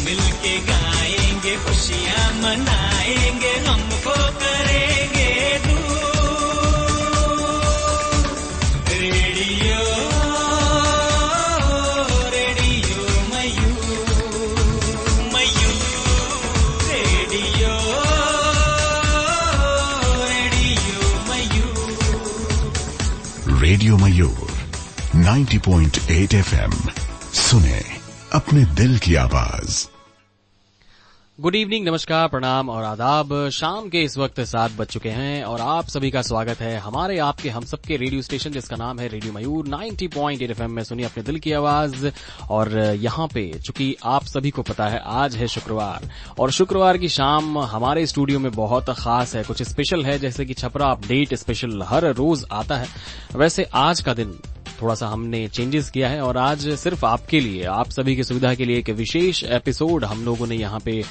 मिलके गाएंगे, खुशियाँ मनाएंगे, हमको करेंगे रेडियो मयूर 90.8 FM सुने अपने दिल की आवाज। गुड इवनिंग, नमस्कार, प्रणाम और आदाब। शाम के इस वक्त 7 बज चुके हैं और आप सभी का स्वागत है हमारे आपके हम सबके रेडियो स्टेशन जिसका नाम है रेडियो मयूर 90.8 FM में सुनिए अपने दिल की आवाज। और यहाँ पे चूंकि आप सभी को पता है आज है शुक्रवार और शुक्रवार की शाम हमारे स्टूडियो में बहुत खास है, कुछ स्पेशल है। जैसे कि छपरा अपडेट स्पेशल हर रोज आता है, वैसे आज का दिन थोड़ा सा हमने चेंजेस किया है और आज सिर्फ आपके लिए, आप सभी की सुविधा के लिए एक विशेष एपिसोड हम लोगों ने यहाँ पे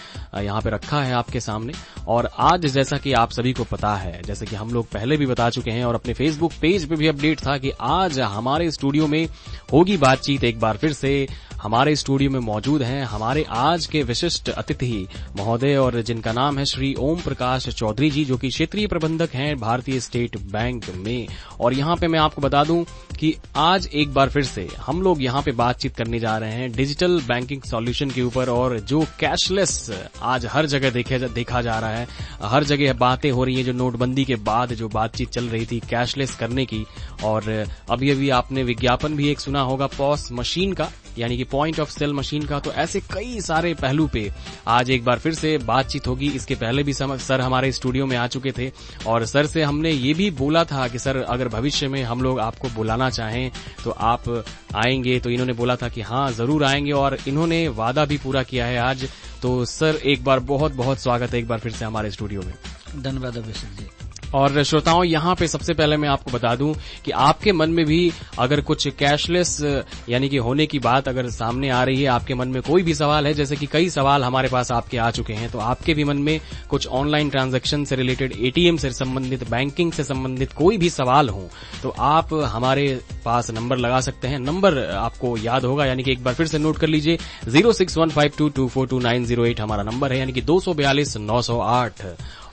रखा है आपके सामने। और आज जैसा कि आप सभी को पता है, जैसे कि हम लोग पहले भी बता चुके हैं और अपने फेसबुक पेज पे भी अपडेट था कि आज हमारे स्टूडियो में होगी बातचीत। एक बार फिर से हमारे स्टूडियो में मौजूद हैं हमारे आज के विशिष्ट अतिथि महोदय और जिनका नाम है श्री ओम प्रकाश चौधरी जी, जो कि क्षेत्रीय प्रबंधक हैं भारतीय स्टेट बैंक में। और यहाँ पे मैं आपको बता दूं कि आज एक बार फिर से हम लोग यहाँ पे बातचीत करने जा रहे हैं डिजिटल बैंकिंग सॉल्यूशन के ऊपर। और जो कैशलेस आज हर जगह देखा जा रहा है, हर जगह बातें हो रही है, जो नोटबंदी के बाद जो बातचीत चल रही थी कैशलेस करने की। और अभी आपने विज्ञापन भी एक सुना होगा पॉस मशीन का, यानी कि पॉइंट ऑफ सेल मशीन का। तो ऐसे कई सारे पहलू पे आज एक बार फिर से बातचीत होगी। इसके पहले भी सर हमारे स्टूडियो में आ चुके थे और सर से हमने ये भी बोला था कि सर अगर भविष्य में हम लोग आपको बुलाना चाहें तो आप आएंगे, तो इन्होंने बोला था कि हाँ जरूर आएंगे और इन्होंने वादा भी पूरा किया है आज। तो सर एक बार बहुत बहुत स्वागत है एक बार फिर से हमारे स्टूडियो में। धन्यवाद अभिषेक जी। और श्रोताओं, यहाँ पे सबसे पहले मैं आपको बता दूं कि आपके मन में भी अगर कुछ कैशलेस यानी कि होने की बात अगर सामने आ रही है, आपके मन में कोई भी सवाल है, जैसे कि कई सवाल हमारे पास आपके आ चुके हैं, तो आपके भी मन में कुछ ऑनलाइन ट्रांजैक्शन से रिलेटेड, एटीएम से संबंधित, बैंकिंग से संबंधित कोई भी सवाल हो तो आप हमारे पास नंबर लगा सकते हैं। नंबर आपको याद होगा, यानी कि एक बार फिर से नोट कर लीजिए, 061522422908 हमारा नंबर है, यानी कि 242-908।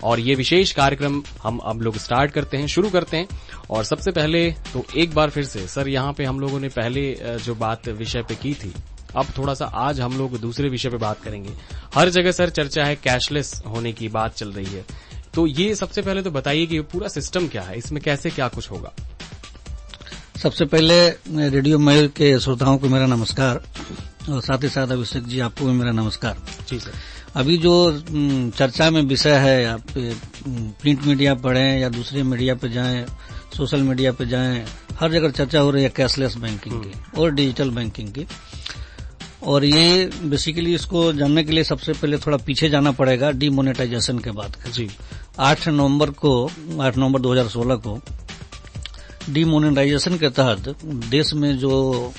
और ये विशेष कार्यक्रम हम अब लोग स्टार्ट करते हैं, शुरू करते हैं। और सबसे पहले तो एक बार फिर से सर, यहाँ पे हम लोगों ने पहले जो बात विषय पे की थी, अब थोड़ा सा आज हम लोग दूसरे विषय पे बात करेंगे। हर जगह सर चर्चा है, कैशलेस होने की बात चल रही है, तो ये सबसे पहले तो बताइए कि पूरा सिस्टम क्या है, इसमें कैसे क्या कुछ होगा। सबसे पहले रेडियो मयूर के श्रोताओं को मेरा नमस्कार और साथ ही साथ अभिषेक जी आपको भी मेरा नमस्कार। जी सर। अभी जो चर्चा में विषय है, आप प्रिंट मीडिया पढ़ें या दूसरे मीडिया पे जाएं, सोशल मीडिया पे जाएं, हर जगह चर्चा हो रही है कैशलेस बैंकिंग की और डिजिटल बैंकिंग की। और ये बेसिकली इसको जानने के लिए सबसे पहले थोड़ा पीछे जाना पड़ेगा डीमोनेटाइजेशन के बाद। जी 8 नवंबर 2016 को डीमोनेटाइजेशन के तहत देश में जो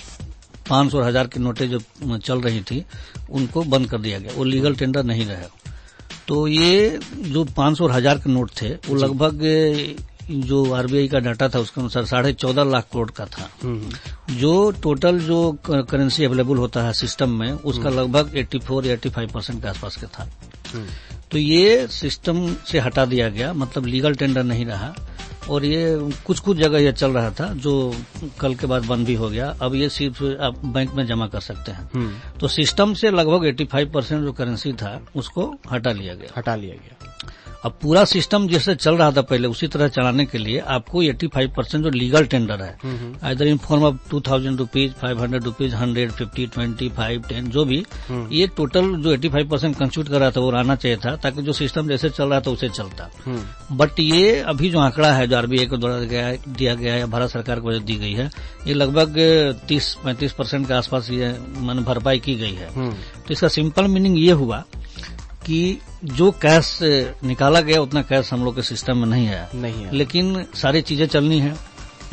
500 और 1000 की नोटें जो चल रही थी उनको बंद कर दिया गया, वो लीगल टेंडर नहीं रहे। तो ये जो 500 और 1000 के नोट थे वो लगभग जो आरबीआई का डाटा था उसके अनुसार 14.5 लाख करोड़ का था। जो टोटल जो करेंसी अवेलेबल होता है सिस्टम में उसका लगभग 84 या 85% के आसपास का था। तो ये सिस्टम से हटा दिया गया, मतलब लीगल टेंडर नहीं रहा। और ये कुछ जगह ये चल रहा था जो कल के बाद बंद भी हो गया। अब ये सिर्फ आप बैंक में जमा कर सकते हैं। तो सिस्टम से लगभग 85% जो करेंसी था उसको हटा लिया गया। अब पूरा सिस्टम जैसे चल रहा था पहले उसी तरह चलाने के लिए आपको 85% जो लीगल टेंडर है, either in form of 2000 rupees, 500 rupees, 100, 50, 20, 5, 10 जो भी, ये टोटल जो 85% कंस्टिट्यूट कर रहा था वो रहना चाहिए था, ताकि जो सिस्टम जैसे चल रहा था उसे चलता। बट ये अभी जो आंकड़ा है जो आरबीआई को द्वारा दिया गया है, भारत सरकार को दी गई है, ये लगभग 30-35% के आसपास ये मान भरपाई की गई है। तो इसका सिंपल मीनिंग ये हुआ कि जो कैश निकाला गया उतना कैश हम लोग के सिस्टम में नहीं है। लेकिन सारी चीजें चलनी है,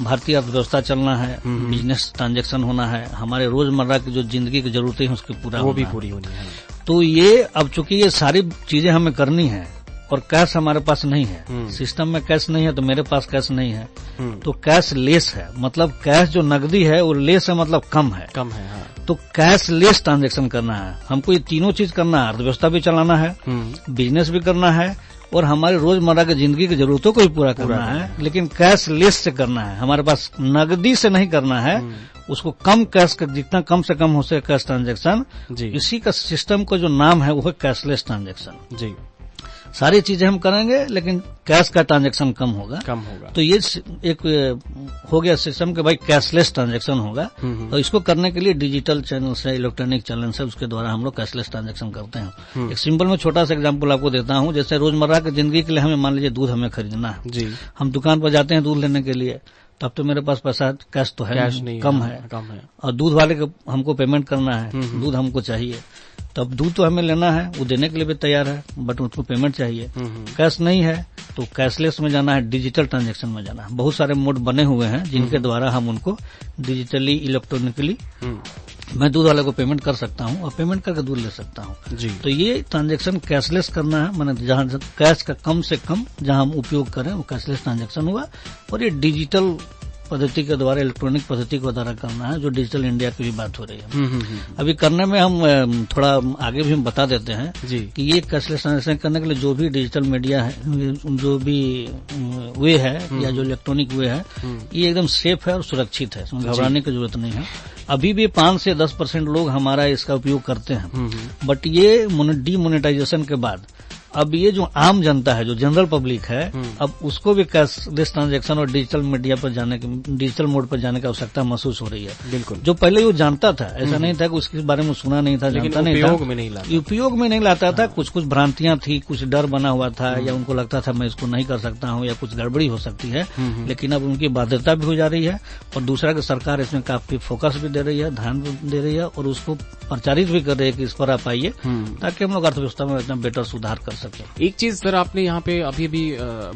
भारतीय अर्थव्यवस्था चलना है, बिजनेस ट्रांजैक्शन होना है, हमारे रोजमर्रा की जो जिंदगी की जरूरतें हैं उसकी पूरी होनी है। तो ये अब चूंकि ये सारी चीजें हमें करनी है और कैश हमारे पास नहीं है, सिस्टम में कैश नहीं है तो मेरे पास कैश नहीं है, तो कैश लेस है, मतलब कैश जो नकदी है वो लेस है, मतलब कम है। हाँ। तो कैश लेस ट्रांजेक्शन करना है हमको, ये तीनों चीज करना है, अर्थव्यवस्था भी चलाना है, बिजनेस भी करना है और हमारी रोजमर्रा की जिंदगी की जरूरतों को भी पूरा करना है, लेकिन कैश लेस से करना है। हमारे पास नकदी से नहीं करना है, उसको कम कैश का, जितना कम से कम हो सके कैश ट्रांजेक्शन, इसी का सिस्टम का जो नाम है वो है कैशलेस ट्रांजेक्शन जी। सारी चीजें हम करेंगे लेकिन कैश का ट्रांजैक्शन कम होगा। तो ये एक हो गया सिस्टम के भाई कैशलेस ट्रांजैक्शन होगा। तो इसको करने के लिए डिजिटल चैनल से, इलेक्ट्रॉनिक चैनल से, उसके द्वारा हम लोग कैशलेस ट्रांजैक्शन करते हैं। एक सिंपल में छोटा सा एग्जांपल आपको देता हूं। जैसे रोजमर्रा की जिंदगी के लिए हमें मान लीजिए दूध हमें खरीदना है जी। हम दुकान पर जाते हैं दूध लेने के लिए, तब तो मेरे पास पैसा कैश तो है नहीं, कम है और दूध वाले को हमको पेमेंट करना है, दूध हमको चाहिए, तब दूध तो हमें लेना है, वो देने के लिए भी तैयार है, बट उसको पेमेंट चाहिए। कैश नहीं है तो कैशलेस में जाना है, डिजिटल ट्रांजैक्शन में जाना है। बहुत सारे मोड बने हुए हैं जिनके द्वारा हम उनको डिजिटली, इलेक्ट्रॉनिकली मैं दूध वाले को पेमेंट कर सकता हूं और पेमेंट करके दूध ले सकता हूं जी। तो ये ट्रांजैक्शन कैशलेस करना है, मैंने जहां कैश का कम से कम जहां हम उपयोग करें वो कैशलेस ट्रांजैक्शन हुआ। और ये डिजिटल पद्धति के द्वारा, इलेक्ट्रॉनिक पद्धति के द्वारा करना है, जो डिजिटल इंडिया की भी बात हो रही है। अभी करने में हम थोड़ा आगे भी हम बता देते हैं जी। कि ये कैशलेस ट्रांजैक्शन करने के लिए जो भी डिजिटल मीडिया है, जो भी वे है या जो इलेक्ट्रॉनिक वे है, ये एकदम सेफ है और सुरक्षित है, इसमें घबराने की जरूरत नहीं है। अभी भी 5 से 10% लोग हमारा इसका उपयोग करते हैं, बट ये डीमोनेटाइजेशन के बाद अब ये जो आम जनता है, जो जनरल पब्लिक है, अब उसको भी कैशलेस ट्रांजैक्शन और डिजिटल मीडिया पर जाने की, डिजिटल मोड पर जाने की आवश्यकता महसूस हो रही है। बिल्कुल। जो पहले वो जानता था, ऐसा नहीं था कि उसके बारे में सुना नहीं था, जानता नहीं था, उपयोग में नहीं लाता था। कुछ कुछ भ्रांतियां थी, कुछ डर बना हुआ था, या उनको लगता था मैं इसको नहीं कर सकता हूं या कुछ गड़बड़ी हो सकती है। लेकिन अब उनकी बाध्यता भी हो जा रही है और दूसरा की सरकार इसमें काफी फोकस भी दे रही है, ध्यान भी दे रही है और उसको प्रचारित भी कर रही है कि इस पर आप आइए, ताकि हम लोग अर्थव्यवस्था में इतना बेटर सुधार कर सके। एक चीज सर आपने यहाँ पे अभी भी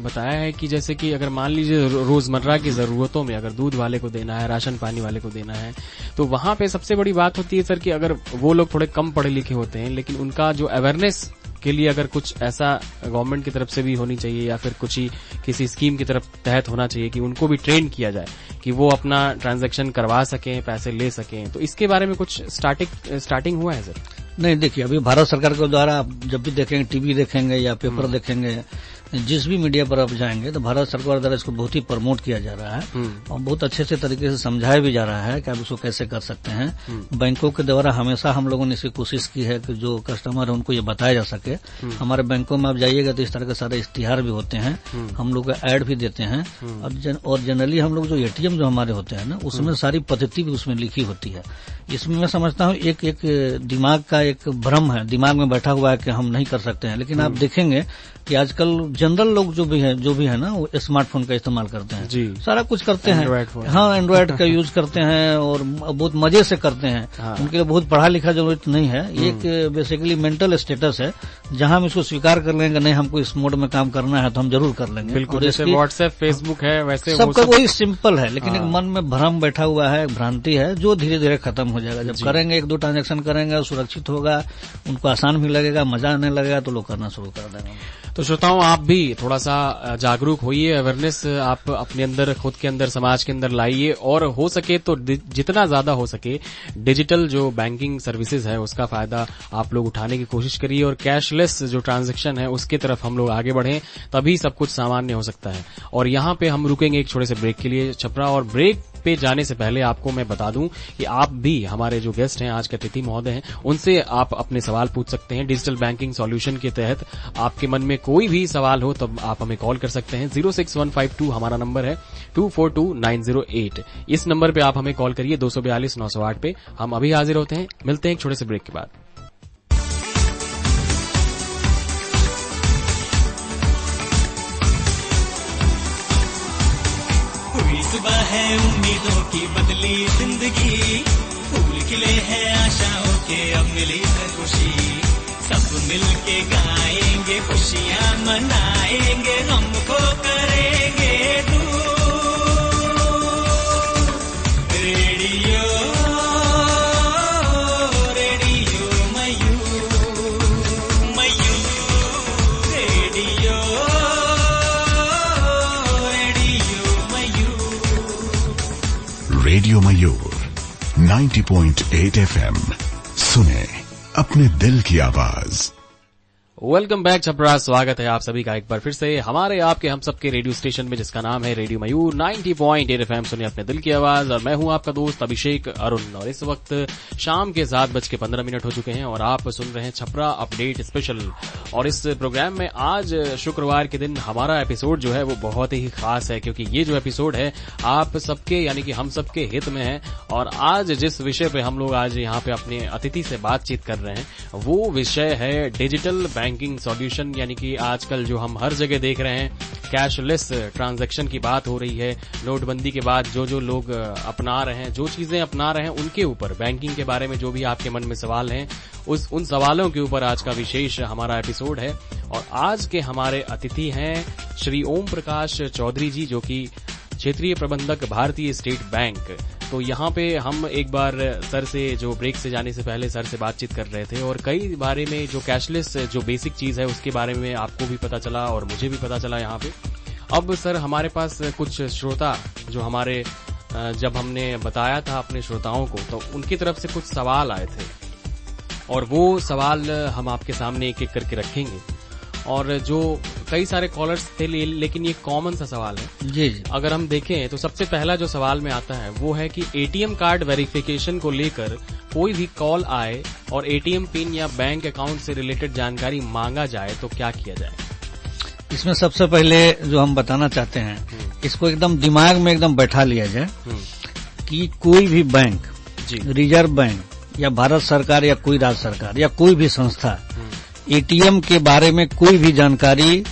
बताया है कि जैसे कि अगर मान लीजिए रोजमर्रा की जरूरतों में अगर दूध वाले को देना है, राशन पानी वाले को देना है, तो वहां पे सबसे बड़ी बात होती है सर कि अगर वो लोग थोड़े कम पढ़े लिखे होते हैं, लेकिन उनका जो अवेयरनेस के लिए अगर कुछ ऐसा गवर्नमेंट की तरफ से भी होनी चाहिए या फिर कुछ ही किसी स्कीम की तरफ तहत होना चाहिए कि उनको भी ट्रेन किया जाए कि वो अपना ट्रांजैक्शन करवा सकें, पैसे ले सकें। तो इसके बारे में कुछ स्टार्टिंग हुआ है सर? नहीं, देखिए अभी भारत सरकार के द्वारा आप जब भी देखेंगे, टीवी देखेंगे या पेपर देखेंगे, जिस भी मीडिया पर आप जाएंगे तो भारत सरकार द्वारा इसको बहुत ही प्रमोट किया जा रहा है और बहुत अच्छे से तरीके से समझाया भी जा रहा है कि आप इसको कैसे कर सकते हैं। बैंकों के द्वारा हमेशा हम लोगों ने इसकी कोशिश की है कि जो कस्टमर है उनको ये बताया जा सके। हमारे बैंकों में आप जाइएगा तो इस तरह के सारे इश्तिहार भी होते हैं, हम लोग ऐड भी देते हैं और जनरली हम लोग जो एटीएम जो हमारे होते हैं ना, उसमें सारी पद्धति भी उसमें लिखी होती है। इसमें मैं समझता हूँ एक दिमाग का एक भ्रम है, दिमाग में बैठा हुआ है कि हम नहीं कर सकते हैं, लेकिन आप देखेंगे कि आजकल जनरल लोग जो भी है ना, वो स्मार्टफोन का इस्तेमाल करते हैं जी। सारा कुछ करते हैं, हाँ, एंड्रॉइड का यूज करते हैं और बहुत मजे से करते हैं। हाँ। उनके लिए बहुत पढ़ा लिखा जरूरत नहीं है, एक बेसिकली मेंटल स्टेटस है, जहां हम इसको स्वीकार कर लेंगे, नहीं हमको इस मोड में काम करना है तो हम जरूर कर लेंगे। बिल्कुल, जैसे व्हाट्सएप, फेसबुक है, वैसे सबका वही सिंपल है, लेकिन एक मन में भ्रम बैठा हुआ है, भ्रांति है, जो धीरे धीरे खत्म हो जाएगा। जब करेंगे, 1-2 ट्रांजेक्शन करेंगे, सुरक्षित होगा, उनको आसान भी लगेगा, मजा आने लगेगा, तो लोग करना शुरू कर देंगे। तो श्रोताओं, आप भी थोड़ा सा जागरूक होइए, अवेयरनेस आप अपने अंदर, खुद के अंदर, समाज के अंदर लाइए और हो सके तो जितना ज्यादा हो सके डिजिटल जो बैंकिंग सर्विसेज है उसका फायदा आप लोग उठाने की कोशिश करिए और कैशलेस जो ट्रांजैक्शन है उसकी तरफ हम लोग आगे बढ़ें, तभी सब कुछ सामान्य हो सकता है। और यहाँ पे हम रुकेंगे एक छोटे से ब्रेक के लिए छपरा, और ब्रेक पे जाने से पहले आपको मैं बता दूं कि आप भी हमारे जो गेस्ट हैं आज के अतिथि महोदय हैं, उनसे आप अपने सवाल पूछ सकते हैं। डिजिटल बैंकिंग सॉल्यूशन के तहत आपके मन में कोई भी सवाल हो तो आप हमें कॉल कर सकते हैं। 06152 हमारा नंबर है, 242908। इस नंबर पे आप हमें कॉल करिए 242-908 पे। हम अभी हाजिर होते हैं, मिलते हैं एक छोटे से ब्रेक के बाद। सुबह है उम्मीदों की बदली जिंदगी, फूल खिले हैं आशाओं के अब मिली है खुशी, सब मिलके गाएंगे, खुशियां मनाएंगे, हमको करेंगे दूर। रेडियो रेडियो मयूर, मयूर रेडियो मयूर 90.8 FM, सुने अपने दिल की आवाज। वेलकम बैक छपरा, स्वागत है आप सभी का एक बार फिर से हमारे आपके हम सबके रेडियो स्टेशन में जिसका नाम है रेडियो मयूर 90.8 FM, सुनिए अपने दिल की आवाज। और मैं हूं आपका दोस्त अभिषेक अरुण और इस वक्त शाम के 7:15 हो चुके हैं और आप सुन रहे हैं छपरा अपडेट स्पेशल। और इस प्रोग्राम में आज शुक्रवार के दिन हमारा एपिसोड जो है वो बहुत ही खास है, क्योंकि ये जो एपिसोड है आप सबके यानी कि हम सबके हित में है। और आज जिस विषय पे हम लोग आज यहाँ पे अपने अतिथि से बातचीत कर रहे हैं वो विषय है डिजिटल बैंकिंग सॉल्यूशन, यानी कि आजकल जो हम हर जगह देख रहे हैं कैशलेस ट्रांजैक्शन की बात हो रही है। नोटबंदी के बाद जो लोग अपना रहे हैं, जो चीजें अपना रहे हैं, उनके ऊपर बैंकिंग के बारे में जो भी आपके मन में सवाल हैं उन सवालों के ऊपर आज का विशेष हमारा एपिसोड है। और आज के हमारे अतिथि हैं श्री ओम प्रकाश चौधरी जी, जो कि क्षेत्रीय प्रबंधक भारतीय स्टेट बैंक। तो यहाँ पे हम एक बार सर से जो ब्रेक से जाने से पहले सर से बातचीत कर रहे थे और कई बारे में जो कैशलेस जो बेसिक चीज है उसके बारे में आपको भी पता चला और मुझे भी पता चला यहाँ पे। अब सर हमारे पास कुछ श्रोता जो हमारे जब हमने बताया था अपने श्रोताओं को तो उनकी तरफ से कुछ सवाल आए थे और वो सवाल हम आपके सामने एक एक करके रखेंगे। और जो कई सारे कॉलर्स थे लेकिन ये कॉमन सा सवाल है जी। अगर हम देखें तो सबसे पहला जो सवाल में आता है वो है कि एटीएम कार्ड वेरिफिकेशन को लेकर कोई भी कॉल आए और एटीएम पिन या बैंक अकाउंट से रिलेटेड जानकारी मांगा जाए तो क्या किया जाए। इसमें सबसे पहले जो हम बताना चाहते हैं इसको एकदम दिमाग में एकदम बैठा लिया जाए कि कोई भी बैंक, रिजर्व बैंक या भारत सरकार या कोई राज्य सरकार या कोई भी संस्था एटीएम के बारे में कोई भी जानकारी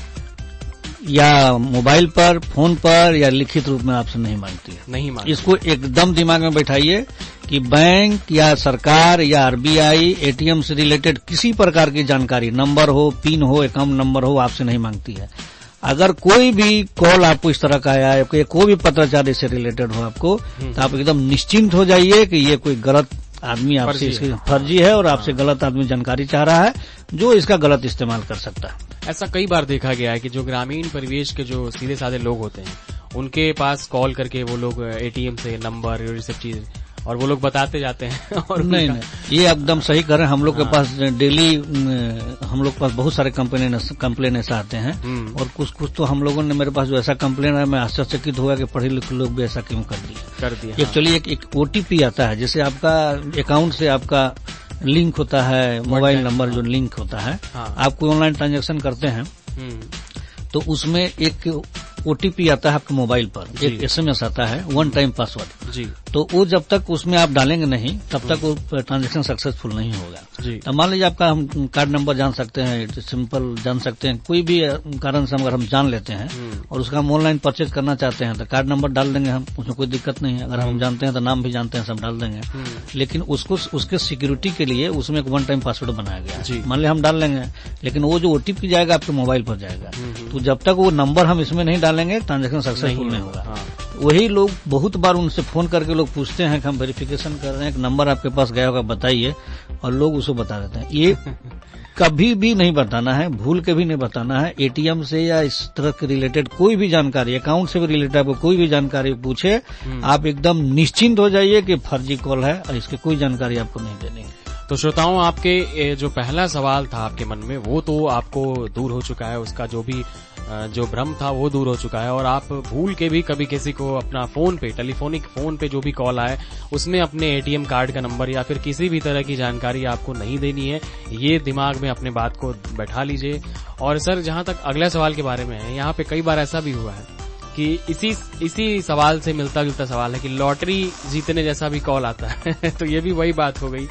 या मोबाइल पर, फोन पर या लिखित रूप में आपसे नहीं मांगती है। इसको एकदम दिमाग में बैठाइए कि बैंक या सरकार या आरबीआई एटीएम से रिलेटेड किसी प्रकार की जानकारी, नंबर हो, पिन हो, अकाउंट नंबर हो, आपसे नहीं मांगती है। अगर कोई भी कॉल आपको इस तरह का आया है, कोई भी पत्राचार से रिलेटेड हो आपको, तो आप एकदम निश्चिंत हो जाइए कि ये कोई गलत आदमी आपसे इसकी फर्जी है और आपसे गलत आदमी जानकारी चाह रहा है जो इसका गलत इस्तेमाल कर सकता है। ऐसा कई बार देखा गया है कि जो ग्रामीण परिवेश के जो सीधे साधे लोग होते हैं उनके पास कॉल करके वो लोग एटीएम से नंबर और ये सब चीज और वो लोग बताते जाते हैं और नहीं ये एकदम सही कर रहे हैं। हम लोग के पास डेली हम लोग के पास बहुत सारे कंप्लेन ऐसा आते हैं और कुछ तो हम लोगों ने, मेरे पास जो ऐसा कंप्लेन है मैं आश्चर्यचकित हुआ कि पढ़े लिखे लोग भी ऐसा क्यों कर दिया। एक्चुअली एक ओटीपी आता है, जैसे आपका अकाउंट से आपका लिंक होता है, मोबाइल नंबर जो लिंक होता है, आप कोई ऑनलाइन ट्रांजैक्शन करते हैं तो उसमें एक ओटीपी आता है आपके मोबाइल पर, एक एसएमएस आता है, वन टाइम पासवर्ड जी। तो वो जब तक उसमें आप डालेंगे नहीं तब तक वो ट्रांजैक्शन सक्सेसफुल नहीं होगा जी। तो मान लीजिए आपका हम कार्ड नंबर जान सकते हैं, सिंपल जान सकते हैं, कोई भी कारण से अगर हम जान लेते हैं और उसका हम ऑनलाइन परचेज करना चाहते हैं तो कार्ड नंबर डाल देंगे हम, उसमें कोई दिक्कत नहीं है। अगर हम जानते हैं तो नाम भी जानते हैं, सब डाल देंगे। लेकिन उसको उसके सिक्योरिटी के लिए उसमें एक वन टाइम पासवर्ड बनाया गया, मान लिया हम डाल लेंगे, लेकिन वो जो ओटीपी जाएगा आपके मोबाइल पर जाएगा। तो जब तक वो नंबर हम इसमें नहीं डालेंगे ट्रांजैक्शन सक्सेसफुल नहीं होगा। वही लोग बहुत बार उनसे फोन करके लोग पूछते हैं कि हम वेरिफिकेशन कर रहे हैं, कि नंबर आपके पास गया होगा बताइए, और लोग उसको बता देते हैं। ये कभी भी नहीं बताना है, भूल के भी नहीं बताना है। एटीएम से या इस तरह के रिलेटेड कोई भी जानकारी, अकाउंट से भी रिलेटेड आपको कोई भी जानकारी पूछे, आप एकदम निश्चिंत हो जाइए कि फर्जी कॉल है और इसकी कोई जानकारी आपको नहीं देनी है। तो श्रोताओं, आपके जो पहला सवाल था आपके मन में वो तो आपको दूर हो चुका है, उसका जो भी जो भ्रम था वो दूर हो चुका है। और आप भूल के भी कभी किसी को अपना फोन पे, टेलीफोनिक फोन पे जो भी कॉल आए उसमें अपने एटीएम कार्ड का नंबर या फिर किसी भी तरह की जानकारी आपको नहीं देनी है। ये दिमाग में अपने बात को बैठा लीजिए। और सर, जहां तक अगला सवाल के बारे में है, यहाँ पे कई बार ऐसा भी हुआ है कि इसी सवाल से मिलता जुलता सवाल है कि लॉटरी जीतने जैसा भी कॉल आता है तो ये भी वही बात हो गई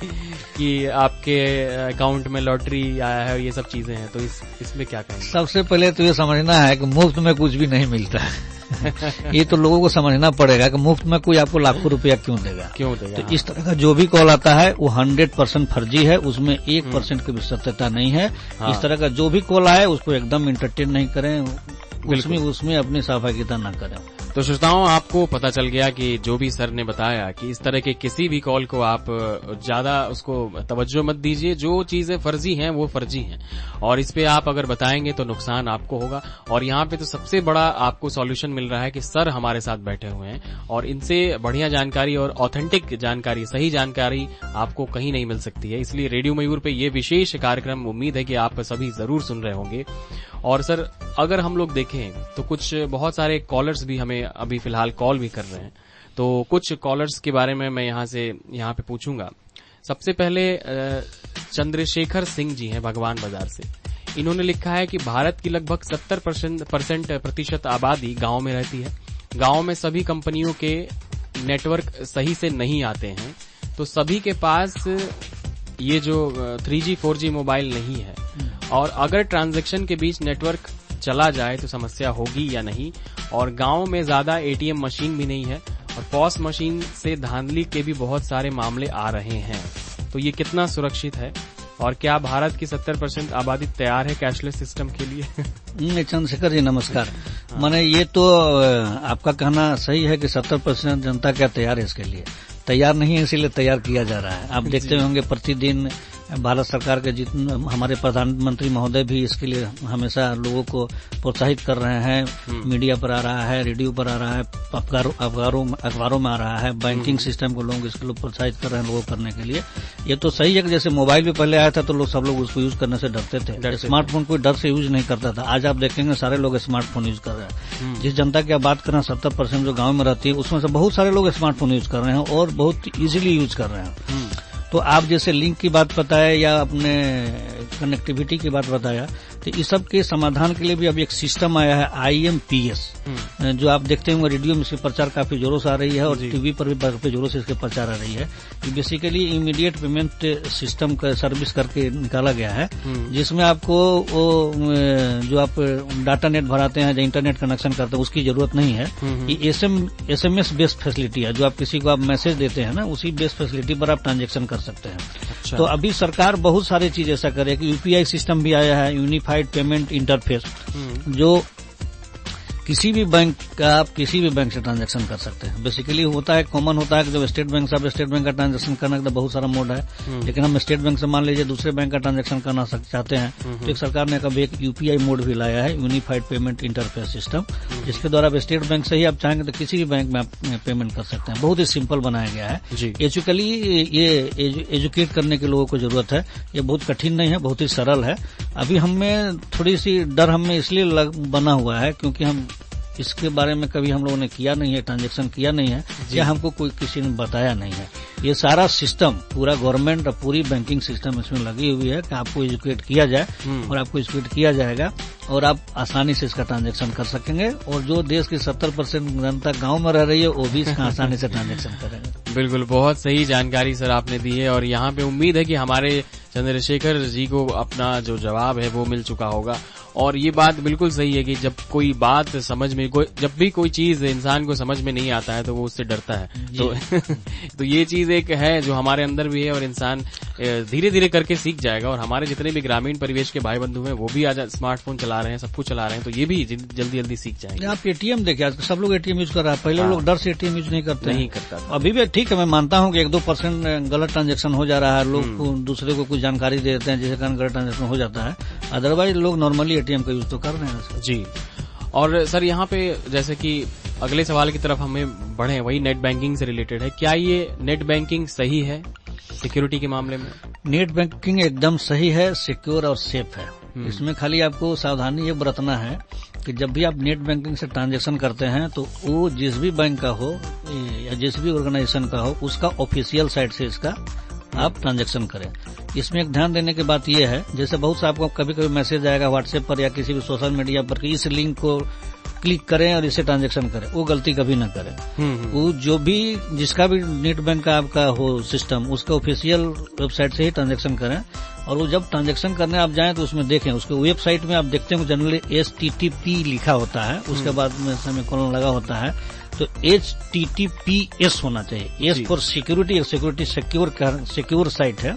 कि आपके अकाउंट में लॉटरी आया है और ये सब चीजें हैं, तो इसमें क्या कहेंगे? सबसे पहले तो ये समझना है कि मुफ्त में कुछ भी नहीं मिलता है ये तो लोगों को समझना पड़ेगा कि मुफ्त में कोई आपको लाखों रुपया क्यों देगा। तो इस तरह का जो भी कॉल आता है वो 100% फर्जी है, उसमें 1% की भी सत्यता नहीं है। इस तरह का जो भी कॉल आए उसको एकदम इंटरटेन नहीं करें, उसमें अपनी सहभागिता न करें। तो श्रोताओं, आपको पता चल गया कि जो भी सर ने बताया कि इस तरह के किसी भी कॉल को आप ज्यादा उसको तवज्जो मत दीजिए। जो चीजें फर्जी हैं वो फर्जी हैं, और इस पे आप अगर बताएंगे तो नुकसान आपको होगा। और यहाँ पे तो सबसे बड़ा आपको सॉल्यूशन मिल रहा है कि सर हमारे साथ बैठे हुए हैं और इनसे बढ़िया जानकारी और ऑथेंटिक जानकारी, सही जानकारी आपको कहीं नहीं मिल सकती है। इसलिए रेडियो मयूर पे ये विशेष कार्यक्रम उम्मीद है कि आप सभी जरूर सुन रहे होंगे। और सर, अगर हम लोग देखें तो कुछ बहुत सारे कॉलर्स भी हमें अभी फिलहाल कॉल भी कर रहे हैं, तो कुछ कॉलर्स के बारे में मैं यहाँ पे पूछूंगा। सबसे पहले चंद्रशेखर सिंह जी हैं भगवान बाजार से। इन्होंने लिखा है कि भारत की लगभग 70% आबादी गांव में रहती है। गांव में सभी कंपनियों के नेटवर्क सही से नहीं आते हैं, तो सभी के पास ये जो 3G 4G मोबाइल नहीं है, और अगर ट्रांजैक्शन के बीच नेटवर्क चला जाए तो समस्या होगी या नहीं। और गांव में ज्यादा ATM मशीन भी नहीं है, और पॉस मशीन से धांधली के भी बहुत सारे मामले आ रहे हैं। तो ये कितना सुरक्षित है, और क्या भारत की 70% आबादी तैयार है कैशलेस सिस्टम के लिए? चंद्रशेखर जी नमस्कार। माने ये तो आपका कहना सही है कि 70% जनता क्या तैयार है इसके लिए? तैयार नहीं है, इसीलिए तैयार किया जा रहा है। आप देखते होंगे प्रतिदिन भारत सरकार के जितने हमारे प्रधानमंत्री महोदय भी इसके लिए हमेशा लोगों को प्रोत्साहित कर रहे हैं। मीडिया पर आ रहा है, रेडियो पर आ रहा है, अखबारों में आ रहा है। बैंकिंग सिस्टम को लोग इसके लिए प्रोत्साहित कर रहे हैं लोगों करने के लिए। ये तो सही है कि जैसे मोबाइल भी पहले आया था तो सब लोग उसको यूज करने से डरते थे। स्मार्टफोन कोई डर से यूज नहीं करता था। आज आप देखेंगे सारे लोग स्मार्टफोन यूज कर रहे हैं। जिस जनता की आप बात कर रहे हैं 70% जो गाँव में रहती है, उसमें से बहुत सारे लोग स्मार्टफोन यूज कर रहे हैं और बहुत इजीली यूज कर रहे हैं। तो आप जैसे लिंक की बात बताया या अपने कनेक्टिविटी की बात बताया, तो इस सब के समाधान के लिए भी अब एक सिस्टम आया है IMPS, जो आप देखते होंगे रेडियो में इसकी प्रचार काफी जोरों से आ रही है और टीवी पर भी काफी जोरों से इसके प्रचार आ रही है। बेसिकली इमीडिएट पेमेंट सिस्टम का सर्विस करके निकाला गया है, जिसमें आपको वो जो आप डाटा नेट भराते हैं, जो इंटरनेट कनेक्शन करते हैं, उसकी जरूरत नहीं है। ये SMS बेस्ड फैसिलिटी है, जो आप किसी को आप मैसेज देते हैं ना, उसी बेस्ड फैसिलिटी पर आप ट्रांजेक्शन कर सकते हैं। अच्छा। तो अभी सरकार बहुत सारी चीज ऐसा करे कि UPI सिस्टम भी आया है, यूनिफाइड पेमेंट इंटरफेस, जो किसी भी बैंक का आप किसी भी बैंक से ट्रांजैक्शन कर सकते हैं। बेसिकली होता है, कॉमन होता है कि जब स्टेट बैंक से आप स्टेट बैंक का ट्रांजैक्शन करना तो बहुत सारा मोड है, लेकिन हम स्टेट बैंक से मान लीजिए दूसरे बैंक का ट्रांजैक्शन करना चाहते हैं, तो एक सरकार ने कभी एक UPI मोड भी लाया है, यूनिफाइड पेमेंट इंटरफेस सिस्टम, जिसके द्वारा आप स्टेट बैंक से ही आप चाहेंगे तो किसी भी बैंक में आप पेमेंट कर सकते हैं। बहुत ही सिंपल बनाया गया है। बेसिकली ये एजुकेट करने के लोगों को जरूरत है। ये बहुत कठिन नहीं है, बहुत ही सरल है। अभी हमें थोड़ी सी डर हमें इसलिए बना हुआ है क्योंकि हम इसके बारे में कभी हम लोगों ने किया नहीं है, ट्रांजैक्शन किया नहीं है, या हमको कोई किसी ने बताया नहीं है। ये सारा सिस्टम, पूरा गवर्नमेंट और पूरी बैंकिंग सिस्टम इसमें लगी हुई है कि आपको एजुकेट किया जाए, और आपको एजुकेट किया जाएगा और आप आसानी से इसका ट्रांजैक्शन कर सकेंगे। और जो देश की 70% जनता गांव में रह रही है, वो भी इसका आसानी से ट्रांजैक्शन करेंगे। बिल्कुल, बहुत सही जानकारी सर आपने दी है, और यहाँ पे उम्मीद है कि हमारे चंद्रशेखर जी को अपना जो जवाब है वो मिल चुका होगा। और ये बात बिल्कुल सही है कि जब कोई बात समझ में, जब भी कोई चीज इंसान को समझ में नहीं आता है तो वो उससे डरता है। तो ये चीज एक है जो हमारे अंदर भी है, और इंसान धीरे धीरे करके सीख जाएगा। और हमारे जितने भी ग्रामीण परिवेश के भाई बंधु हैं वो भी आज स्मार्टफोन चला रहे हैं, सब कुछ चला रहे हैं, तो ये भी जल्दी जल्दी सीख जाएंगे। आप ATM देखिए, आज सब लोग ATM यूज कर रहा है। पहले लोग डर से ATM यूज नहीं करता। अभी भी ठीक है, मैं मानता हूँ कि 1-2% गलत ट्रांजेक्शन हो जा रहा है, लोग दूसरे को कुछ जानकारी दे देते हैं जिसके कारण गलत ट्रांजेक्शन हो जाता है। अदरवाइज लोग नॉर्मली ATM का यूज तो कर रहे हैं जी। और सर यहाँ पे जैसे कि अगले सवाल की तरफ हमें बढ़े, वही नेट बैंकिंग से रिलेटेड है। क्या ये नेट बैंकिंग सही है सिक्योरिटी के मामले में? नेट बैंकिंग एकदम सही है, सिक्योर और सेफ है। इसमें खाली आपको सावधानी ये बरतना है कि जब भी आप नेट बैंकिंग से ट्रांजैक्शन करते हैं तो वो जिस भी बैंक का हो या जिस भी ऑर्गेनाइजेशन का हो, उसका ऑफिशियल साइट से इसका आप ट्रांजैक्शन करें। इसमें एक ध्यान देने की बात यह है, जैसे बहुत सा आपको कभी कभी मैसेज आएगा व्हाट्सएप पर या किसी भी सोशल मीडिया पर कि इस लिंक को क्लिक करें और इसे ट्रांजैक्शन करें, वो गलती कभी न करें। वो जो भी जिसका भी नेट बैंक का आपका हो सिस्टम, उसका ऑफिशियल वेबसाइट से ही ट्रांजैक्शन करें। और वो जब ट्रांजैक्शन करने आप जाएं तो उसमें देखें, उसके वेबसाइट में आप देखते हैं जनरली HTTP लिखा होता है, उसके बाद में सेमीकोलन लगा होता है, तो HTTPS होना चाहिए। S for security, security secure site है,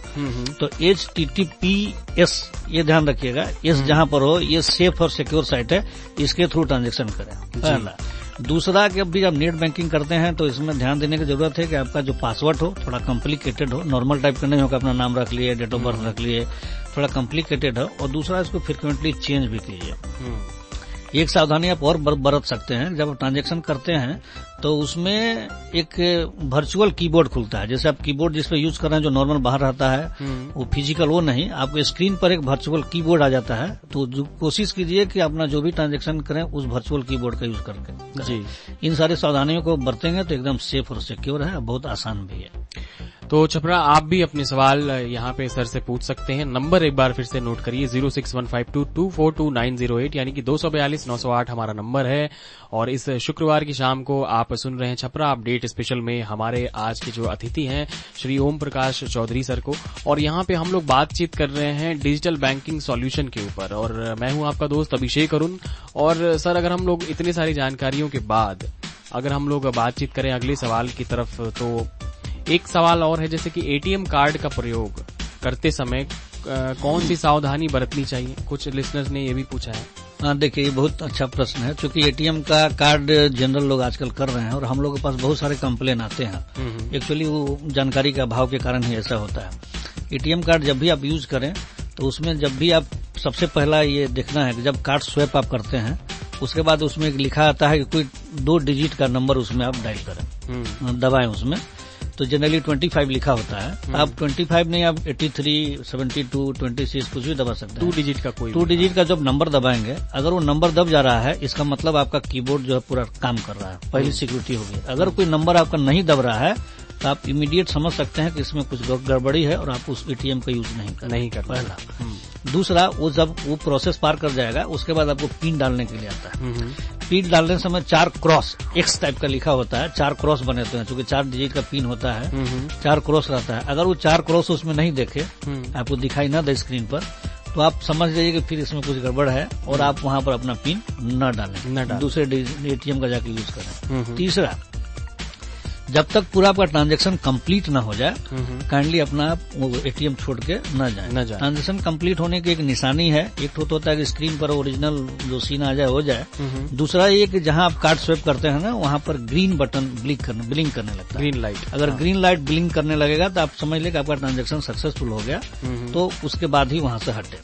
तो HTTPS ये ध्यान रखिएगा। S जहां पर हो, ये सेफ और सिक्योर साइट है, इसके थ्रू ट्रांजैक्शन करें। पहला दूसरा कि अभी आप नेट बैंकिंग करते हैं तो इसमें ध्यान देने की जरूरत है कि आपका जो पासवर्ड हो थोड़ा कॉम्प्लिकेटेड हो, नॉर्मल टाइप का नहीं हो कि अपना नाम रख लिए, डेट ऑफ बर्थ रख लिए, थोड़ा कॉम्प्लिकेटेड हो। और दूसरा इसको फ्रिक्वेंटली चेंज भी कीजिए। एक सावधानी आप और बरत सकते हैं, जब आप ट्रांजैक्शन करते हैं तो उसमें एक वर्चुअल कीबोर्ड खुलता है। जैसे आप कीबोर्ड जिस पे यूज कर रहे हैं जो नॉर्मल बाहर रहता है वो फिजिकल वो नहीं, आपको स्क्रीन पर एक वर्चुअल कीबोर्ड आ जाता है। तो कोशिश कीजिए कि अपना जो भी ट्रांजैक्शन करें उस वर्चुअल कीबोर्ड का यूज करके जी। इन सारी सावधानियों को बरतेंगे तो एकदम सेफ और सिक्योर है, बहुत आसान भी है। तो छपरा आप भी अपने सवाल यहाँ पे सर से पूछ सकते हैं। नंबर एक बार फिर से नोट करिए 06152242908 यानी कि 242-908 हमारा नंबर है। और इस शुक्रवार की शाम को आप सुन रहे हैं छपरा अपडेट स्पेशल में हमारे आज के जो अतिथि हैं श्री ओम प्रकाश चौधरी सर को। और यहाँ पे हम लोग बातचीत कर रहे हैं डिजिटल बैंकिंग सॉल्यूशन के ऊपर और मैं हूँ आपका दोस्त अभिषेक अरुण। और सर अगर हम लोग इतनी सारी जानकारियों के बाद अगर हम लोग बातचीत करें अगले सवाल की तरफ, तो एक सवाल और है जैसे कि एटीएम कार्ड का प्रयोग करते समय कौन सी सावधानी बरतनी चाहिए, कुछ लिसनर्स ने ये भी पूछा है। हाँ देखिए, ये बहुत अच्छा प्रश्न है, क्योंकि एटीएम का कार्ड जनरल लोग आजकल कर रहे हैं और हम लोगों के पास बहुत सारे कंप्लेन आते हैं। एक्चुअली वो जानकारी का अभाव के कारण ही ऐसा होता है। एटीएम कार्ड जब भी आप यूज करें तो उसमें जब भी आप सबसे पहला ये देखना है कि जब कार्ड स्वैप आप करते हैं उसके बाद उसमें एक लिखा आता है कि कोई 2 डिजिट का नंबर उसमें आप डायल करें, दबाएं उसमें। तो जनरली 25 लिखा होता है, आप 25 नहीं, आप 83, 72, 26 कुछ भी दबा सकते हैं। 2 डिजिट का कोई 2 डिजिट का जब नंबर दबाएंगे, अगर वो नंबर दब जा रहा है इसका मतलब आपका कीबोर्ड जो है पूरा काम कर रहा है, पहली सिक्योरिटी होगी। अगर कोई नंबर आपका नहीं दब रहा है तो आप इमीडिएट समझ सकते हैं कि इसमें कुछ गड़बड़ी है और आप उस एटीएम का यूज नहीं कर पहला। दूसरा, वो जब वो प्रोसेस पार कर जाएगा उसके बाद आपको पिन डालने के लिए आता है। पिन डालने समय 4 क्रॉस एक्स टाइप का लिखा होता है, 4 क्रॉस बने होते हैं, क्योंकि 4 डिजिट का पिन होता है, 4 क्रॉस रहता है। अगर वो 4 क्रॉस उसमें नहीं देखे, आपको दिखाई ना दे स्क्रीन पर, तो आप समझ जाइए कि फिर इसमें कुछ गड़बड़ है और आप वहां पर अपना पिन न डालें, दूसरे एटीएम का जाके यूज करें। तीसरा, जब तक पूरा आपका ट्रांजैक्शन कंप्लीट ना हो जाए काइंडली अपना वो एटीएम छोड़ के न जाए। ट्रांजैक्शन कंप्लीट होने की एक निशानी है, एक तो होता है कि स्क्रीन पर ओरिजिनल जो सीन आ जाए हो जाए। दूसरा ये कि जहां आप कार्ड स्वैप करते हैं ना वहां पर ग्रीन बटन ब्लिंक करने लगता है, ग्रीन लाइट। अगर ग्रीन लाइट ब्लिंक करने लगेगा तो आप समझ लें कि आपका ट्रांजैक्शन सक्सेसफुल हो गया, तो उसके बाद ही वहां से हटे।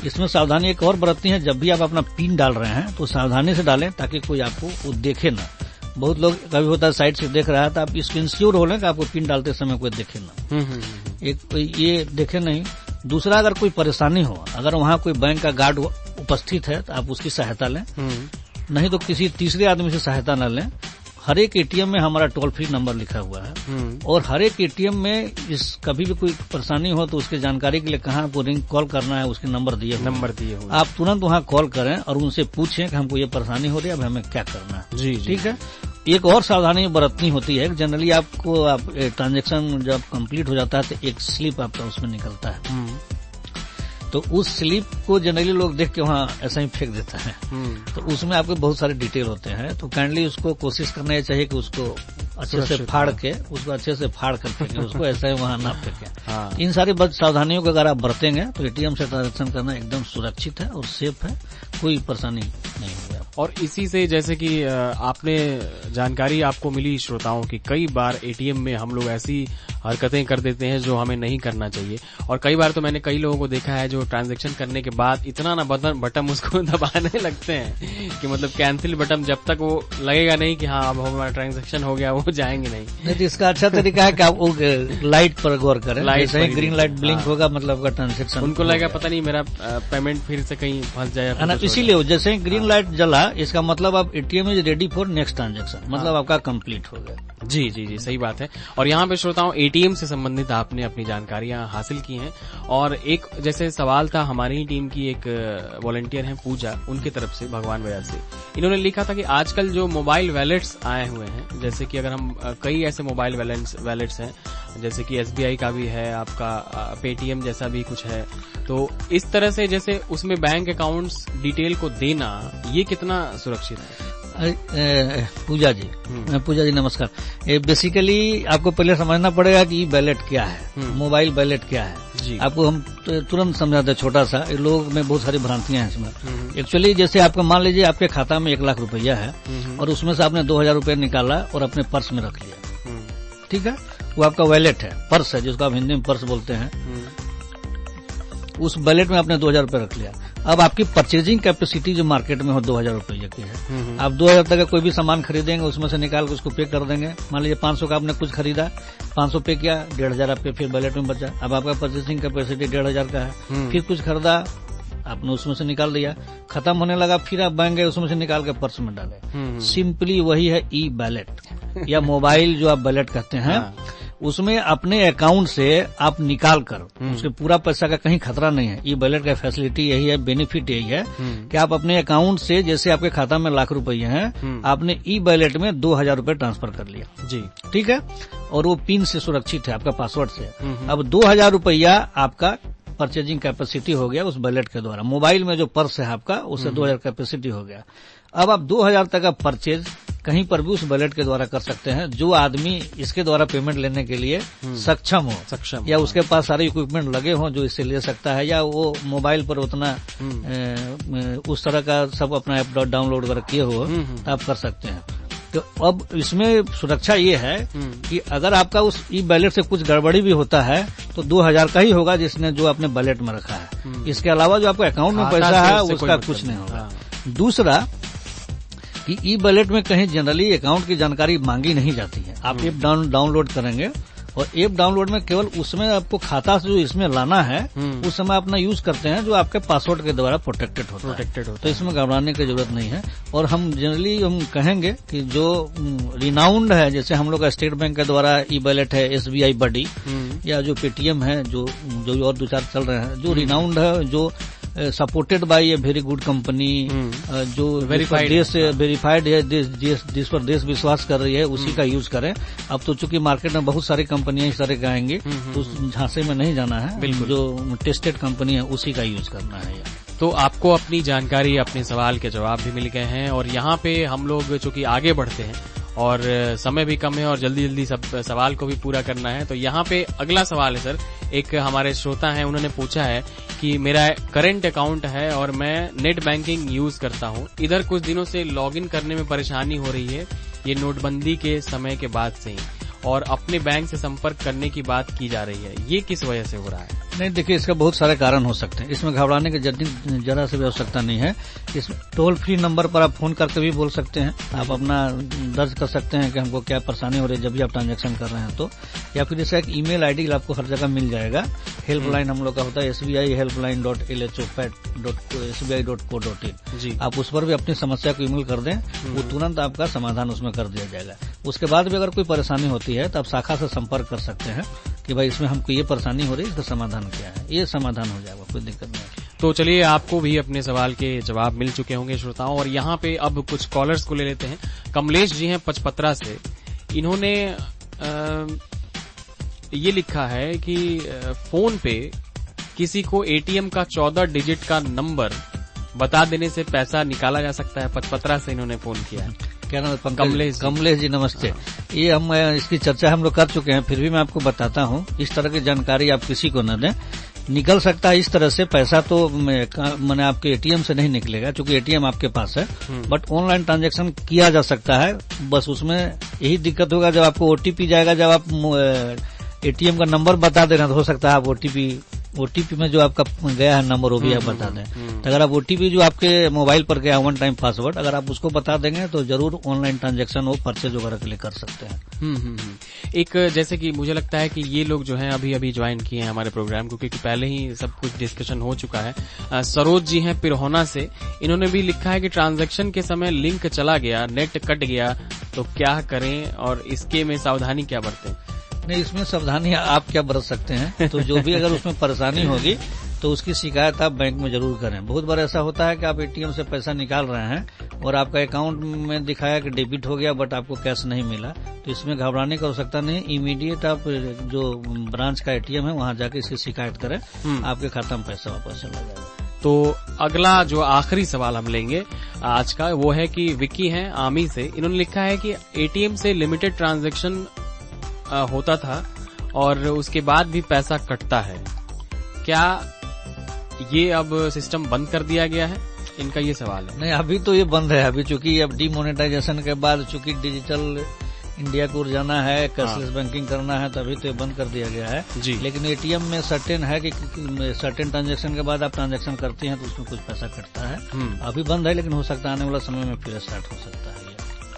इसमें सावधानी एक और बरतनी है, जब भी आप अपना पिन डाल रहे हैं तो सावधानी से डालें ताकि कोई आपको वो देखे ना। बहुत लोग कभी होता है साइड से देख रहा है तो आप इसको इंश्योर हो लें कि आपको पिन डालते समय कोई देखे ना, एक ये देखे नहीं। दूसरा, अगर कोई परेशानी हो, अगर वहां कोई बैंक का गार्ड उपस्थित है तो आप उसकी सहायता लें, नहीं तो किसी तीसरे आदमी से सहायता न लें। हर एक एटीएम में हमारा टोल फ्री नंबर लिखा हुआ है और हर एक एटीएम में इस कभी भी कोई परेशानी हो तो उसकी जानकारी के लिए कहाँ आपको रिंग कॉल करना है उसके नंबर दिए हुए, आप तुरंत वहाँ कॉल करें और उनसे पूछें कि हमको ये परेशानी हो रही है, अब हमें क्या करना है। जी ठीक है। एक और सावधानी बरतनी होती है, जनरली आपको ट्रांजैक्शन जब कंप्लीट हो जाता है तो एक स्लिप आपका उसमें निकलता है, तो उस स्लिप को जनरली लोग देख के वहाँ ऐसा ही फेंक देता है। तो उसमें आपके बहुत सारे डिटेल होते हैं, तो काइंडली उसको कोशिश करना चाहिए कि उसको अच्छे से फाड़ के फेंके, उसको ऐसा ही वहाँ ना फेंके। इन सारी सावधानियों को अगर आप बरतेंगे तो एटीएम से ट्रांजेक्शन करना एकदम सुरक्षित है और सेफ है, कोई परेशानी नहीं होगी। और इसी से जैसे कि आपने जानकारी आपको मिली श्रोताओं की, कई बार एटीएम में हम लोग ऐसी हरकतें कर देते हैं जो हमें नहीं करना चाहिए। और कई बार तो मैंने कई लोगों को देखा है जो ट्रांजैक्शन करने के बाद इतना ना बटन उसको दबाने लगते हैं कि मतलब कैंसिल बटन, जब तक वो लगेगा नहीं कि हाँ अब हमारा ट्रांजैक्शन हो गया, वो जाएंगे नहीं। तो इसका अच्छा तरीका है कि आप वो लाइट पर गौर करें, लाइट ग्रीन लाइट ब्लिंक होगा मतलब ट्रांजेक्शन, उनको लगेगा पता नहीं मेरा पेमेंट फिर से कहीं फंस जाएगा, इसीलिए जैसे ग्रीन लाइट जला इसका मतलब आप ATM is ready for next transaction, मतलब आपका कंप्लीट हो गया। जी जी जी, सही बात है। और यहाँ पे श्रोताओं एटीएम से संबंधित आपने अपनी जानकारियां हासिल की हैं। और एक जैसे सवाल था हमारी ही टीम की एक वॉलंटियर हैं पूजा, उनकी तरफ से भगवान बाजार से, इन्होंने लिखा था कि आजकल जो मोबाइल वैलेट्स आए हुए हैं, जैसे कि अगर हम कई ऐसे मोबाइल वैलेट्स हैं, जैसे कि SBI का भी है, आपका पेटीएम जैसा भी कुछ है, तो इस तरह से जैसे उसमें बैंक अकाउंट्स डिटेल को देना ये कितना सुरक्षित है? पूजा जी नमस्कार। बेसिकली आपको पहले समझना पड़ेगा कि वैलेट क्या है, मोबाइल वैलेट क्या है। आपको हम तुरंत समझाते हैं, छोटा सा, लोग में बहुत सारी भ्रांतियां हैं इसमें। एक्चुअली जैसे आपका मान लीजिए आपके खाता में 1 लाख रुपया है और उसमें से आपने 2,000 रुपया निकाला और अपने पर्स में रख लिया, ठीक है, वो आपका वैलेट है, पर्स है, जिसको आप हिंदी में पर्स बोलते हैं। उस वैलेट में आपने 2,000 रुपया रख लिया। अब आपकी परचेजिंग कैपेसिटी जो मार्केट में हो 2,000 रुपये की है, आप 2,000 तक का कोई भी सामान खरीदेंगे, उसमें से निकाल के उसको पे कर देंगे। मान लीजिए 500 का आपने कुछ खरीदा, 500 पे किया, 1,500 आपके फिर वैलेट में बचा। अब आपका परचेजिंग कैपेसिटी 1,500 का है, फिर कुछ खरीदा, आपने उसमें से निकाल दिया, खत्म होने लगा, फिर आप बैंक गए, उसमें से निकाल के पर्स में डाले। सिंपली वही है ई वैलेट या मोबाइल जो आप वैलेट कहते हैं। उसमें अपने अकाउंट से आप निकाल कर उसके पूरा पैसा का कहीं खतरा नहीं है। ई वैलेट का फैसिलिटी यही है, बेनिफिट यही है कि आप अपने अकाउंट से, जैसे आपके खाता में लाख रुपये हैं, आपने ई वैलेट में 2,000 रुपये ट्रांसफर कर लिया जी, ठीक है, और वो पिन से सुरक्षित है, आपका पासवर्ड से। अब 2,000 रुपया आपका परचेजिंग कैपेसिटी हो गया उस वैलेट के द्वारा। मोबाइल में जो पर्स है आपका, उससे 2,000 कैपेसिटी हो गया। अब आप 2,000 तक का परचेज कहीं पर भी उस वैलेट के द्वारा कर सकते हैं। जो आदमी इसके द्वारा पेमेंट लेने के लिए सक्षम हो या उसके पास सारे इक्विपमेंट लगे हों जो इससे ले सकता है, या वो मोबाइल पर उतना उस तरह का सब अपना ऐप डाउनलोड कर किए हो, तो आप कर सकते हैं। तो अब इसमें सुरक्षा ये है कि अगर आपका उस ई वैलेट से कुछ गड़बड़ी भी होता है तो 2,000 का ही होगा जिसने जो अपने वैलेट में रखा है। इसके अलावा जो आपको अकाउंट में पैसा है उसका कुछ नहीं होगा। दूसरा कि ई वैलेट में कहीं जनरली अकाउंट की जानकारी मांगी नहीं जाती है। आप ऐप डाउनलोड करेंगे और ऐप डाउनलोड में केवल उसमें आपको खाता से जो इसमें लाना है उस समय अपना यूज करते हैं, जो आपके पासवर्ड के द्वारा प्रोटेक्टेड होता है। तो इसमें घबराने की जरूरत नहीं है। और हम जनरली हम कहेंगे कि जो रिनाउंड है, जैसे हम लोग का स्टेट बैंक के द्वारा ई वैलेट है, SBI बडी या जो पेटीएम है, जो और 2-4 चल रहे हैं, जो रिनाउंड है, जो supported by a very good company, जो वेरीफाइड है, जिस पर देश विश्वास कर रही है, उसी का यूज करें। अब तो चूंकि मार्केट में बहुत सारी कंपनियां इस तरह के आएंगी, तो उस झांसे में नहीं जाना है, जो टेस्टेड कंपनी है उसी का यूज करना है। तो आपको अपनी जानकारी, अपने सवाल के जवाब भी मिल गए हैं और यहाँ पे हम लोग चूंकि आगे बढ़ते हैं और समय भी कम है और जल्दी जल्दी सब सवाल को भी पूरा करना है, तो यहाँ पे अगला सवाल है सर, एक हमारे श्रोता हैं, उन्होंने पूछा है कि मेरा करंट अकाउंट है और मैं नेट बैंकिंग यूज करता हूँ, इधर कुछ दिनों से लॉगिन करने में परेशानी हो रही है, ये नोटबंदी के समय के बाद से ही, और अपने बैंक से संपर्क करने की बात की जा रही है, ये किस वजह से हो रहा है? नहीं, देखिए, इसका बहुत सारे कारण हो सकते हैं, इसमें घबराने की जरा से भी आवश्यकता नहीं है। इस टोल फ्री नंबर पर आप फोन करके भी बोल सकते हैं, आप अपना दर्ज कर सकते हैं कि हमको क्या परेशानी हो रही है जब भी आप ट्रांजैक्शन कर रहे हैं तो, या फिर इसका एक ईमेल आईडी आपको हर जगह मिल जाएगा। हेल्पलाइन हम लोग का होता है sbi-helpline.lhopat.sbi.co.in जी, आप उस पर भी अपनी समस्या को ईमेल कर दें, वो तुरंत आपका समाधान उसमें कर दिया जाएगा। उसके बाद भी अगर कोई परेशानी होती है तो आप शाखा से संपर्क कर सकते हैं कि भाई इसमें हमको ये परेशानी हो रही है, इसका समाधान क्या है, ये समाधान हो जाएगा, कोई दिक्कत नहीं। तो चलिए, आपको भी अपने सवाल के जवाब मिल चुके होंगे श्रोताओं, और यहाँ पे अब कुछ कॉलर्स को ले लेते हैं। कमलेश जी हैं पचपत्रा से, इन्होंने ये लिखा है कि फोन पे किसी को एटीएम का 14 डिजिट का नंबर बता देने से पैसा निकाला जा सकता है। पचपत्रा से इन्होंने फोन किया है। क्या नाम है? कमलेश जी नमस्ते। ये हम इसकी चर्चा हम लोग कर चुके हैं, फिर भी मैं आपको बताता हूँ, इस तरह की जानकारी आप किसी को न दें। निकल सकता है इस तरह से पैसा, तो मैंने आपके एटीएम से नहीं निकलेगा क्योंकि एटीएम आपके पास है, बट ऑनलाइन ट्रांजैक्शन किया जा सकता है। बस उसमें यही दिक्कत होगा, जब आपको ओटीपी जाएगा, जब आप एटीएम का नंबर बता देना, तो हो सकता है आप ओटीपी में जो आपका गया है नंबर वो भी आप बता दें। तो अगर आप ओटीपी जो आपके मोबाइल पर गया 1 टाइम पासवर्ड, अगर आप उसको बता देंगे तो जरूर ऑनलाइन ट्रांजैक्शन वो परचेज वगैरह के लिए कर सकते हैं। एक जैसे कि मुझे लगता है कि ये लोग जो हैं अभी ज्वाइन किए हैं हमारे प्रोग्राम को, क्योंकि पहले ही सब कुछ डिस्कशन हो चुका है। सरोज जी हैं पिरहोना से, इन्होंने भी लिखा है कि ट्रांजैक्शन के समय लिंक चला गया, नेट कट गया, तो क्या करें और इसके में सावधानी क्या बरतें? नहीं, इसमें सावधानी आप क्या बरत सकते हैं, तो जो भी अगर उसमें परेशानी होगी तो उसकी शिकायत आप बैंक में जरूर करें। बहुत बार ऐसा होता है कि आप एटीएम से पैसा निकाल रहे हैं और आपका अकाउंट में दिखाया कि डेबिट हो गया, बट आपको कैश नहीं मिला, तो इसमें घबराने की आवश्यकता नहीं। इमीडिएट आप जो ब्रांच का एटीएम है वहां जाके इसकी शिकायत करें, आपके खाता में पैसा वापस चला जाएगा। तो अगला जो आखिरी सवाल हम लेंगे आज का, वो है कि विक्की हैं आमी से, इन्होंने लिखा है कि एटीएम से लिमिटेड ट्रांजैक्शन होता था और उसके बाद भी पैसा कटता है, क्या ये अब सिस्टम बंद कर दिया गया है? इनका ये सवाल है। नहीं, अभी तो ये बंद है। अभी चूंकि अब डीमोनेटाइजेशन के बाद चूंकि डिजिटल इंडिया को जाना है, कैशलेस बैंकिंग करना है, तो अभी तो ये बंद कर दिया गया है जी। लेकिन एटीएम में सर्टेन है कि सर्टेन ट्रांजैक्शन के बाद आप ट्रांजैक्शन करते हैं तो उसमें कुछ पैसा कटता है। अभी बंद है, लेकिन हो सकता है आने वाला समय में फिर स्टार्ट हो सकता है।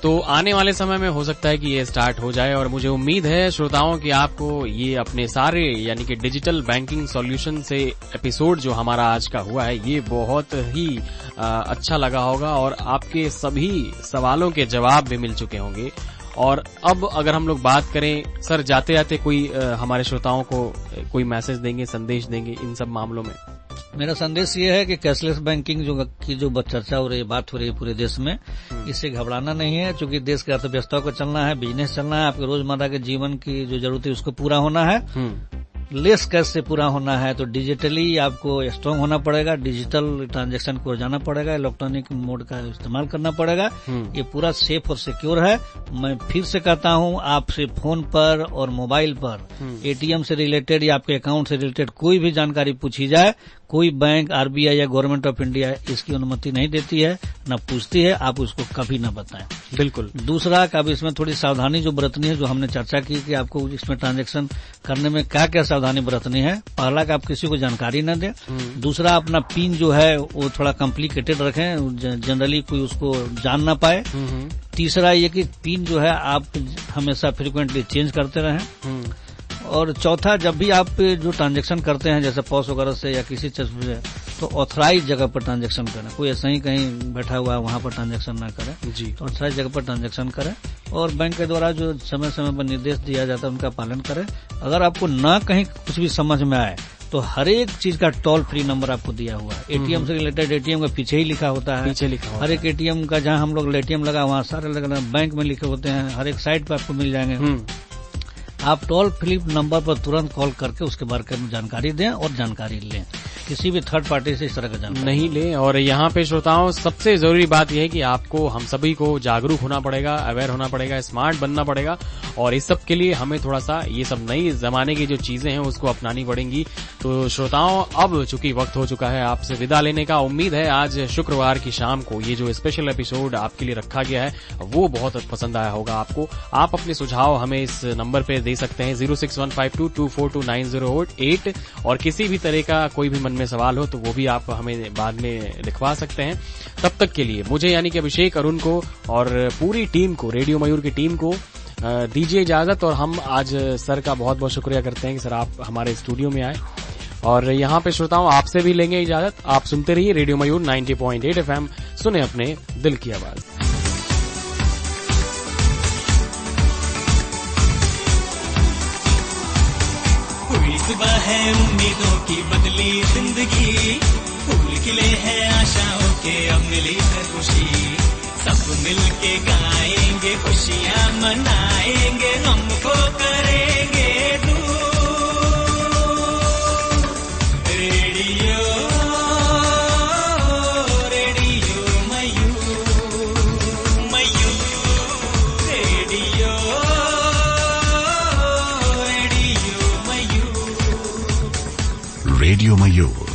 तो आने वाले समय में हो सकता है कि ये स्टार्ट हो जाए, और मुझे उम्मीद है श्रोताओं कि आपको ये अपने सारे यानी कि डिजिटल बैंकिंग सॉल्यूशन से एपिसोड जो हमारा आज का हुआ है ये बहुत ही अच्छा लगा होगा, और आपके सभी सवालों के जवाब भी मिल चुके होंगे। और अब अगर हम लोग बात करें सर, जाते जाते कोई हमारे श्रोताओं को कोई मैसेज देंगे, संदेश देंगे इन सब मामलों में? मेरा संदेश ये है कि कैशलेस बैंकिंग की जो चर्चा हो रही है, बात हो रही है पूरे देश में, इससे घबराना नहीं है। क्योंकि देश की अर्थव्यवस्था को चलना है, बिजनेस चलना है, आपके रोजमर्रा के जीवन की जो जरूरत है उसको पूरा होना है, लेस कैश से पूरा होना है। तो डिजिटली आपको स्ट्रांग होना पड़ेगा, डिजिटल ट्रांजैक्शन को जाना पड़ेगा, इलेक्ट्रॉनिक मोड का इस्तेमाल करना पड़ेगा। ये पूरा सेफ और सिक्योर है। मैं फिर से कहता हूँ, आपसे फोन पर और मोबाइल पर एटीएम से रिलेटेड या आपके अकाउंट से रिलेटेड कोई भी जानकारी पूछी जाए, कोई बैंक, आरबीआई या गवर्नमेंट ऑफ इंडिया इसकी अनुमति नहीं देती है, न पूछती है। आप उसको कभी न बताएं। बिल्कुल। दूसरा, कभी इसमें थोड़ी सावधानी जो बरतनी है, जो हमने चर्चा की कि आपको इसमें ट्रांजैक्शन करने में क्या क्या सावधानी बरतनी है। पहला, कि आप किसी को जानकारी न दें। दूसरा, अपना पिन जो है वो थोड़ा कॉम्प्लिकेटेड रखें, जनरली कोई उसको जान ना पाए। तीसरा, ये कि पिन जो है आप हमेशा फ्रिक्वेंटली चेंज करते रहें। और चौथा, जब भी आप जो ट्रांजैक्शन करते हैं जैसे पॉस वगैरह से या किसी चीज से, तो ऑथराइज जगह पर ट्रांजैक्शन करें। कोई ऐसा ही कहीं बैठा हुआ है वहां पर ट्रांजैक्शन ना करें जी। तो ऑथराइज जगह पर ट्रांजैक्शन करें, और बैंक के द्वारा जो समय समय पर निर्देश दिया जाता है उनका पालन करें। अगर आपको ना कहीं कुछ भी समझ में आए तो हर एक चीज का टोल फ्री नंबर आपको दिया हुआ है। एटीएम से रिलेटेड एटीएम का पीछे ही लिखा होता है, पीछे लिखा हर एक एटीएम का, जहां हम लोग एटीएम लगा वहां सारे अलग बैंक में लिखे होते हैं, हर एक साइट पर आपको मिल जाएंगे। आप टोल फ्री नंबर पर तुरंत कॉल करके उसके बारे में जानकारी दें और जानकारी लें। किसी भी थर्ड पार्टी से इस तरह का जानकारी नहीं लें। और यहाँ पे श्रोताओं, सबसे जरूरी बात यह है कि आपको, हम सभी को जागरूक होना पड़ेगा, अवेयर होना पड़ेगा, स्मार्ट बनना पड़ेगा, और इस सब के लिए हमें थोड़ा सा ये सब नई जमाने की जो चीजें हैं उसको अपनानी पड़ेंगी। तो श्रोताओं, अब चूंकि वक्त हो चुका है आपसे विदा लेने का। उम्मीद है आज शुक्रवार की शाम को ये जो स्पेशल एपिसोड आपके लिए रखा गया है वो बहुत पसंद आया होगा आपको। आप अपने सुझाव हमें इस नंबर पे दे सकते हैं 061522429008, और किसी भी तरह का कोई भी में सवाल हो तो वो भी आप हमें बाद में लिखवा सकते हैं। तब तक के लिए मुझे यानी कि अभिषेक, अरुण को और पूरी टीम को, रेडियो मयूर की टीम को दीजिए इजाजत। और हम आज सर का बहुत बहुत शुक्रिया करते हैं कि सर आप हमारे स्टूडियो में आए। और यहाँ पे श्रोताओं, आपसे भी लेंगे इजाजत। आप सुनते रहिए रेडियो मयूर 90.8 FM, सुने अपने दिल की आवाज। सुबह है उम्मीदों की बदली जिंदगी, फूल खिले हैं आशाओं के अब मिली है खुशी। सब मिल के गाएंगे, खुशियाँ मनाएंगे, गम को करेंगे दूर। रेडियो रेडियो मयूर मयूर, रेडियो रेडियो मयूर